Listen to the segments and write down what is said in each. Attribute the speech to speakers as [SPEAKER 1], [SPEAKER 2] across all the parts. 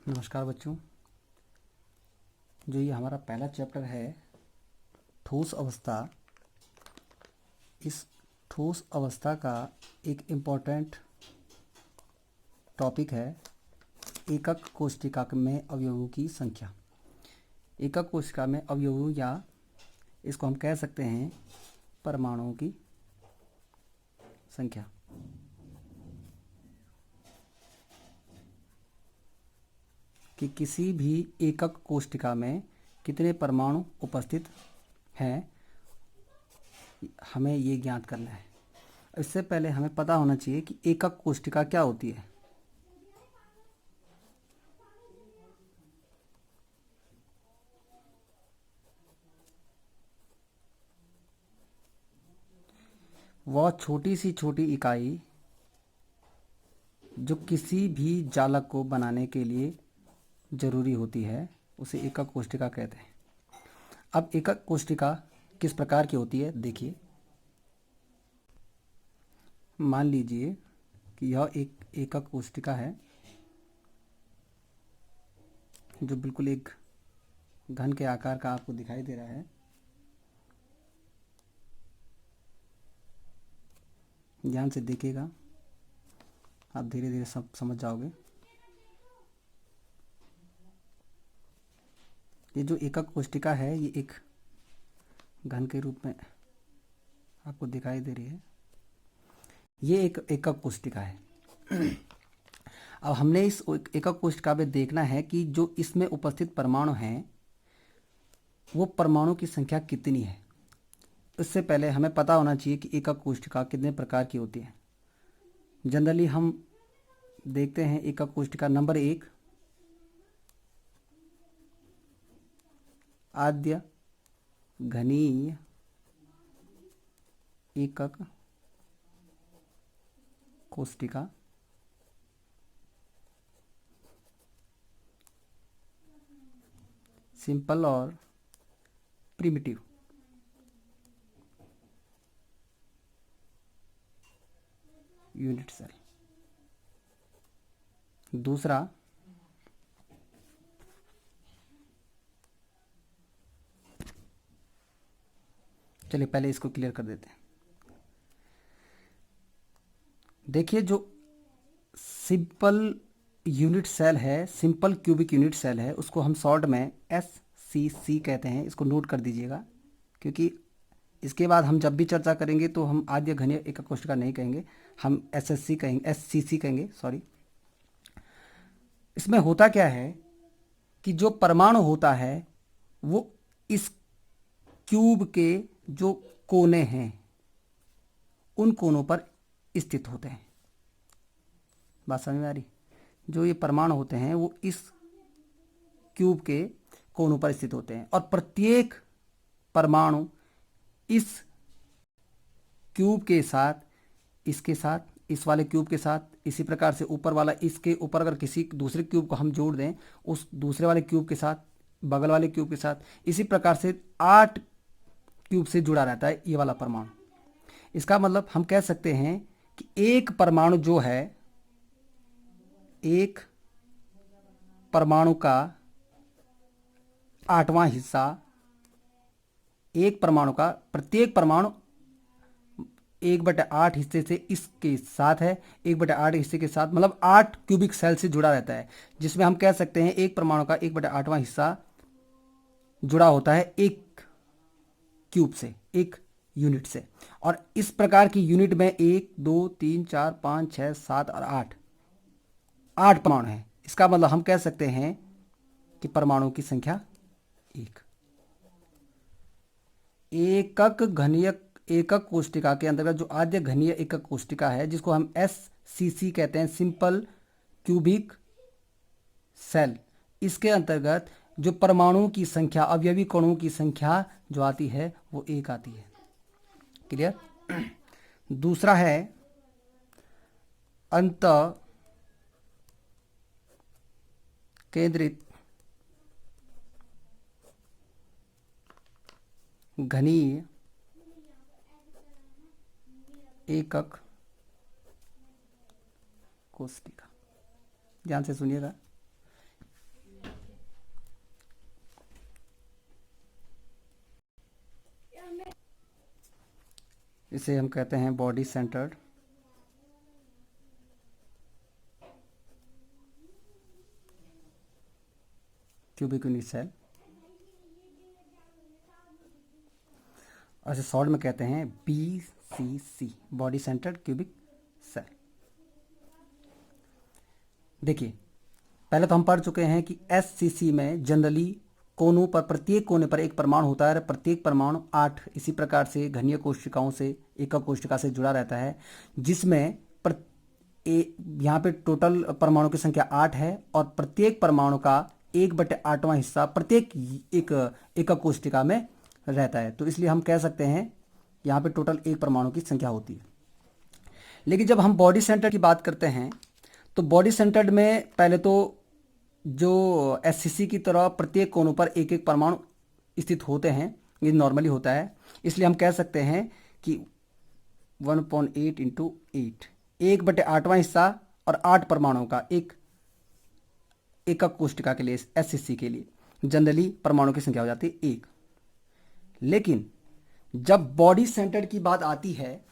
[SPEAKER 1] नमस्कार बच्चों। जो ये हमारा पहला चैप्टर है ठोस अवस्था, इस ठोस अवस्था का एक इम्पोर्टेंट टॉपिक है एकक कोशिका में अवयवों की संख्या। एकक कोशिका में अवयवों या इसको हम कह सकते हैं परमाणुओं की संख्या। कि किसी भी एकक कोशिका में कितने परमाणु उपस्थित हैं, हमें ये ज्ञात करना है। इससे पहले हमें पता होना चाहिए कि एकक कोशिका क्या होती है। वह छोटी सी छोटी इकाई जो किसी भी जालक को बनाने के लिए जरूरी होती है, उसे एकक कोशिका कहते हैं। अब एकक कोशिका किस प्रकार की होती है, देखिए। मान लीजिए कि यह एक एकक कोशिका है जो बिल्कुल एक घन के आकार का आपको दिखाई दे रहा है। ध्यान से देखिएगा, आप धीरे धीरे सब समझ जाओगे। ये जो एकक कोशिका है ये एक घन के रूप में आपको दिखाई दे रही है। ये एक एकक कोशिका है। अब हमने इस एकक कोशिका में देखना है कि जो इसमें उपस्थित परमाणु हैं वो परमाणु की संख्या कितनी है। इससे पहले हमें पता होना चाहिए कि एकक कोशिका कितने प्रकार की होती है। जनरली हम देखते हैं एकक कोशिका नंबर 1 आद्य घनीय एकक कोशिका। सिंपल और प्रिमिटिव। Unit cell. दूसरा चलिए पहले इसको क्लियर कर देते हैं। देखिए जो सिंपल यूनिट सेल है, सिंपल क्यूबिक यूनिट सेल है, उसको हम शॉर्ट में SCC कहते हैं। इसको नोट कर दीजिएगा, क्योंकि इसके बाद हम जब भी चर्चा करेंगे तो हम आद्य घनीय एकक कोशिका नहीं कहेंगे, हम SSC कहेंगे, SCC कहेंगे, सॉरी। इसमें होता क्या है कि जो परमाणु होता है वो इस क्यूब के जो कोने हैं उन कोनों पर स्थित होते हैं। बात समझ में आ रही? जो ये परमाणु होते हैं वो इस क्यूब के कोनों पर स्थित होते हैं और प्रत्येक परमाणु इस क्यूब के साथ, इसके साथ, इस वाले क्यूब के साथ, इसी प्रकार से ऊपर वाला, इसके ऊपर अगर किसी दूसरे क्यूब को हम जोड़ दें उस दूसरे वाले क्यूब के साथ, बगल वाले क्यूब के साथ, इसी प्रकार से 8 क्यूब से जुड़ा रहता है ये वाला परमाणु। इसका मतलब हम कह सकते हैं कि एक परमाणु जो है, एक परमाणु का 8वां हिस्सा, एक परमाणु का प्रत्येक परमाणु 1/8 हिस्से से इसके साथ है, 1/8 हिस्से के साथ, मतलब 8 क्यूबिक सेल से जुड़ा रहता है, जिसमें हम कह सकते हैं एक परमाणु का 1/8वां हिस्सा जुड़ा होता है एक क्यूब से, एक यूनिट से। और इस प्रकार की यूनिट में 1 2 3 4 5 6 7 और 8 परमाणु हैं। इसका मतलब हम कह सकते हैं कि परमाणुओं की संख्या 1। एकक घनीय एकक कोशिका के अंतर्गत जो आद्य घनीय एकक कोशिका है, जिसको हम SCC कहते हैं, सिंपल क्यूबिक सेल, इसके अंतर्गत जो परमाणुओं की संख्या, अवयवी कणों की संख्या जो आती है वो 1 आती है। क्लियर? दूसरा है अंत केंद्रित घनीय एकक कोशिका। ध्यान से सुनिएगा, इसे हम कहते हैं body centred cubic unit cell, और इसे शॉर्ट में कहते हैं BCC, body centred cubic cell. देखिए, पहले तो हम पढ़ चुके हैं कि SCC में जनरली कोनों पर, प्रत्येक कोने पर एक परमाणु होता है, और प्रत्येक परमाणु 8 इसी प्रकार से घनीय कोशिकाओं से, एकक कोशिका से जुड़ा रहता है, जिसमें यहाँ पे टोटल परमाणु की संख्या 8 है, और प्रत्येक परमाणु का 1/8वां हिस्सा प्रत्येक एक एकक कोशिका में रहता है। तो इसलिए हम कह सकते हैं यहाँ पे टोटल एक परमाणु की संख्या होती है। लेकिन जब हम बॉडी सेंटर की बात करते हैं तो बॉडी सेंटर्ड में पहले तो जो SCC की तरह प्रत्येक कोनों पर एक एक परमाणु स्थित होते हैं, ये नॉर्मली होता है। इसलिए हम कह सकते हैं कि 1/8 × 8, 1/8वां हिस्सा और 8 परमाणुओं का एक एकक कोशिका के लिए, SCC के लिए जनरली परमाणु की संख्या हो जाती है 1। लेकिन जब बॉडी सेंटर्ड की बात आती है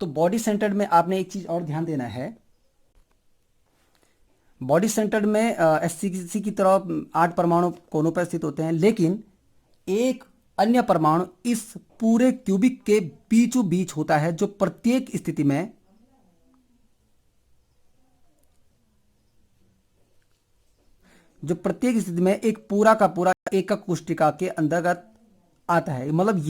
[SPEAKER 1] तो बॉडी सेंटर्ड में आपने एक चीज और ध्यान देना है। बॉडी सेंटर्ड में SCC की तरह 8 परमाणु कोनों पर स्थित होते हैं, लेकिन एक अन्य परमाणु इस पूरे क्यूबिक के बीचों बीच होता है, जो प्रत्येक स्थिति में एक पूरा का पूरा एकक कोशिका के अंतर्गत आता है। मतलब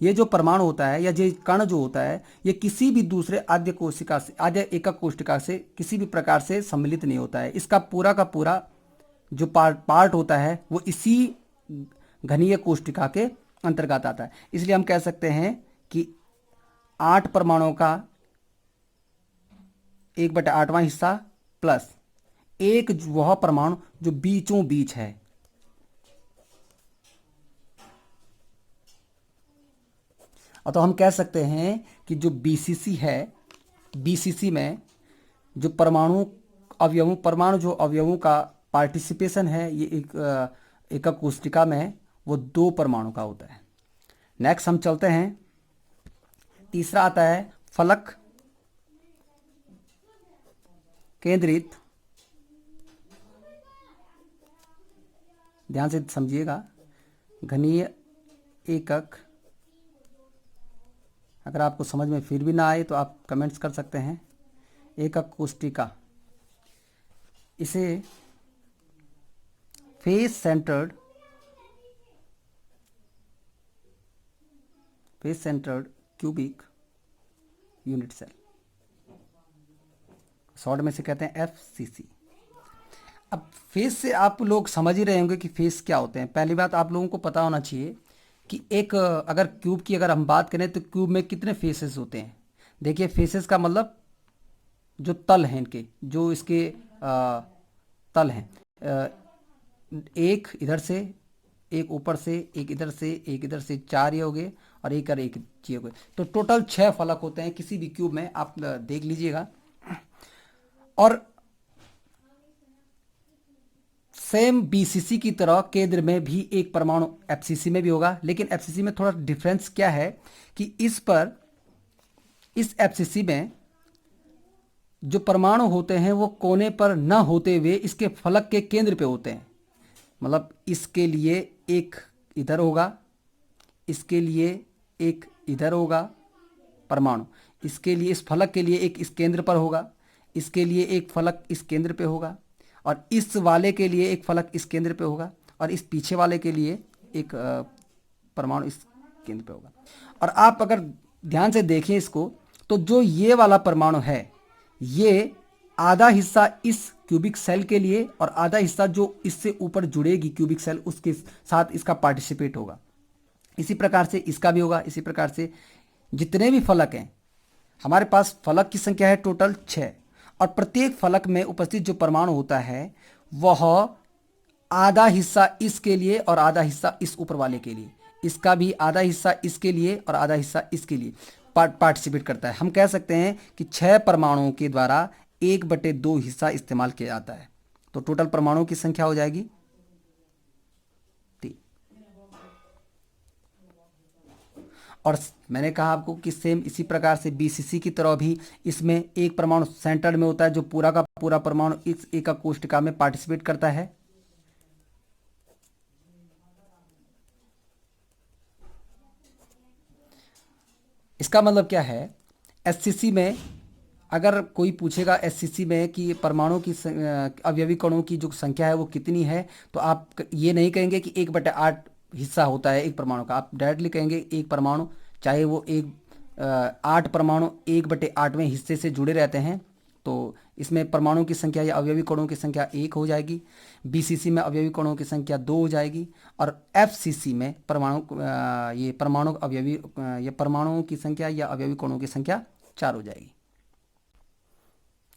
[SPEAKER 1] ये जो परमाणु होता है या ये कण जो होता है, ये किसी भी दूसरे आद्य कोशिका से, आद्य एकक कोशिका से किसी भी प्रकार से सम्मिलित नहीं होता है। इसका पूरा का पूरा जो पार्ट होता है वो इसी घनीय कोशिका के अंतर्गत आता है। इसलिए हम कह सकते हैं कि 8 परमाणुओं का 1/8वां हिस्सा प्लस एक वह परमाणु जो बीचों बीच है, और तो हम कह सकते हैं कि जो BCC है, BCC में जो परमाणु जो अवयवों का पार्टिसिपेशन है, ये एकक कोशिका में वो 2 परमाणु का होता है। नेक्स्ट हम चलते हैं, तीसरा आता है फलक केंद्रित, ध्यान से समझिएगा, घनीय एकक। अगर आपको समझ में फिर भी ना आए तो आप कमेंट्स कर सकते हैं। एकक कोशिका, इसे face centred cubic unit cell, short में से कहते हैं FCC। अब फेस से आप लोग समझ ही रहे होंगे कि फेस क्या होते हैं। पहली बात आप लोगों को पता होना चाहिए कि एक अगर क्यूब की अगर हम बात करें तो क्यूब में कितने फेसेस होते हैं। देखिए, फेसेस का मतलब जो तल हैं इनके, जो इसके तल हैं, एक इधर से, एक ऊपर से, एक इधर से, एक इधर से, 4 ये हो गए, और एक और एक ये हो गए। तो टोटल 6 फलक होते हैं किसी भी क्यूब में, आप देख लीजिएगा। और सेम BCC की तरह केंद्र में भी एक परमाणु FCC में भी होगा, लेकिन FCC में थोड़ा डिफरेंस क्या है कि इस FCC में जो परमाणु होते हैं वो कोने पर न होते हुए इसके फलक के केंद्र पे होते हैं। मतलब इसके लिए एक इधर होगा, इसके लिए एक इधर होगा परमाणु, इसके लिए, इस फलक के लिए एक इस केंद्र पर होगा, इसके लिए एक फलक इस केंद्र पे होगा, और इस वाले के लिए एक फलक इस केंद्र पे होगा, और इस पीछे वाले के लिए एक परमाणु इस केंद्र पे होगा। और आप अगर ध्यान से देखें इसको, तो जो ये वाला परमाणु है, ये आधा हिस्सा इस क्यूबिक सेल के लिए और आधा हिस्सा जो इससे ऊपर जुड़ेगी क्यूबिक सेल, उसके साथ इसका पार्टिसिपेट होगा। इसी प्रकार से इसका भी होगा। इसी प्रकार से जितने भी फलक हैं, हमारे पास फलक की संख्या है टोटल 6, और प्रत्येक फलक में उपस्थित जो परमाणु होता है वह आधा हिस्सा इसके लिए और आधा हिस्सा इस ऊपर वाले के लिए, इसका भी आधा हिस्सा इसके लिए और आधा हिस्सा इसके लिए पार्टिसिपेट करता है। हम कह सकते हैं कि 6 परमाणुओं के द्वारा 1/2 हिस्सा इस्तेमाल किया जाता है। तो टोटल परमाणुओं की संख्या हो जाएगी 3। और मैंने कहा आपको कि सेम इसी प्रकार से बीसीसी की तरह भी इसमें एक परमाणु सेंटर में होता है जो पूरा का पूरा परमाणु इस एकक कोष्टिका में पार्टिसिपेट करता है। इसका मतलब क्या है, एससीसी में अगर कोई पूछेगा एससीसी में कि परमाणु की अवयवी कणों की जो संख्या है वो कितनी है, तो आप ये नहीं कहेंगे कि 1/8 हिस्सा होता है एक परमाणु का, आप डायरेक्टली कहेंगे एक परमाणु, चाहे वो 8 परमाणु 1/8वें हिस्से से जुड़े रहते हैं, तो इसमें परमाणु की संख्या या अवयवी कणों की संख्या 1 हो जाएगी। बीसीसी में अवयवी कणों की संख्या 2 हो जाएगी। और एफसीसी में ये परमाणु अवयवी या परमाणुओं की संख्या या अवयवी कणों की संख्या 4 हो जाएगी।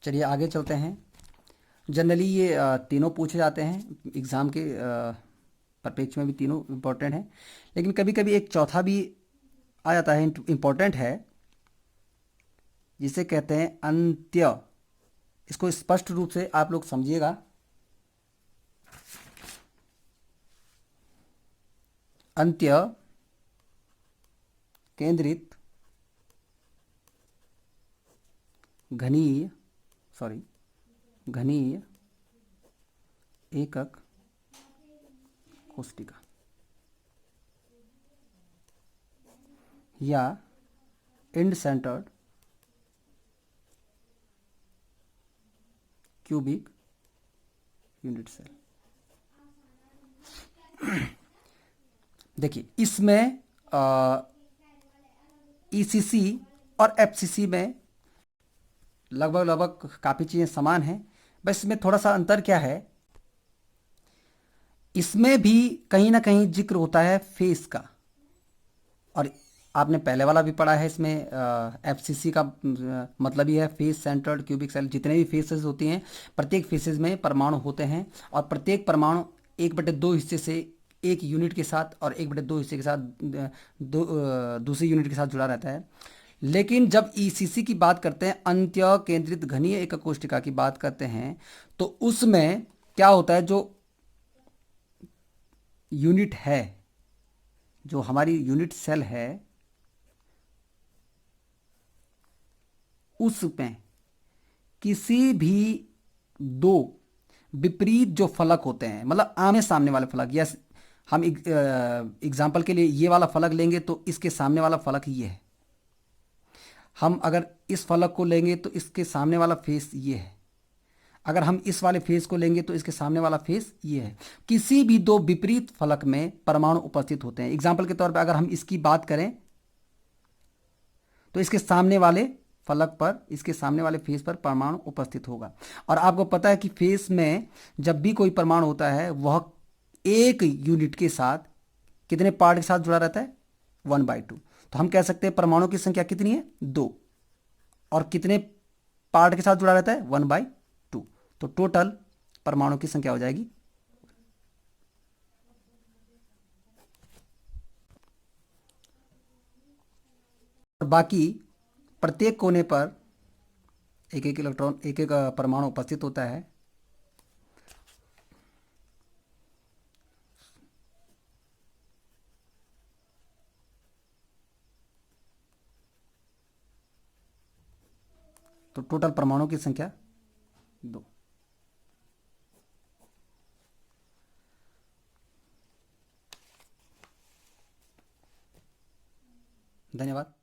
[SPEAKER 1] चलिए आगे चलते हैं। जनरली ये तीनों पूछे जाते हैं एग्ज़ाम के परिप्रेक्ष्य में भी, तीनों इम्पोर्टेंट हैं, लेकिन कभी कभी एक चौथा भी आ जाता है, इम्पोर्टेंट है, जिसे कहते हैं अंत्य। इसको स्पष्ट रूप से आप लोग समझिएगा। अंत्य केंद्रित घनीय एकक कोष्टिका या end centred cubic unit cell. देखिए इसमें ईसीसी और एफसीसी में लगभग काफ़ी चीज़ें समान हैं, बस इसमें थोड़ा सा अंतर क्या है, इसमें भी कहीं ना कहीं जिक्र होता है फेस का। और आपने पहले वाला भी पढ़ा है, इसमें एफसीसी का मतलब ही है फेस सेंटर्ड क्यूबिक सेल। जितने भी फेसेस होती हैं, प्रत्येक फेसेस में परमाणु होते हैं, और प्रत्येक परमाणु 1/2 हिस्से से एक यूनिट के साथ और 1/2 हिस्से के साथ दूसरी यूनिट के साथ जुड़ा रहता है। लेकिन जब ईसीसी की बात करते हैं, अंत्य केंद्रित घनीय एकक कोशिका की बात करते हैं, तो उसमें क्या होता है, जो यूनिट है, जो हमारी यूनिट सेल है, उसमें किसी भी दो विपरीत जो फलक होते हैं, मतलब आमने सामने वाले फलक, या हम एग्जाम्पल के लिए ये वाला फलक लेंगे तो इसके सामने वाला फलक ये है। हम अगर इस फलक को लेंगे तो इसके सामने वाला फेस ये है। अगर हम इस वाले फेस को लेंगे तो इसके सामने वाला फेस ये है। किसी भी दो विपरीत फलक में परमाणु उपस्थित होते हैं। एग्जाम्पल के तौर पर अगर हम इसकी बात करें तो इसके सामने वाले फलक पर, इसके सामने वाले फेस पर परमाणु उपस्थित होगा। और आपको पता है कि फेस में जब भी कोई परमाणु होता है वह एक यूनिट के साथ कितने पार्ट के साथ जुड़ा रहता है, 1/2। तो हम कह सकते हैं परमाणु की संख्या कितनी है, 2, और कितने पार्ट के साथ जुड़ा रहता है, 1/2। तो टोटल परमाणु की संख्या हो जाएगी। और बाकी प्रत्येक कोने पर एक एक इलेक्ट्रॉन, एक एक परमाणु उपस्थित होता है। तो टोटल परमाणु की संख्या 2। धन्यवाद।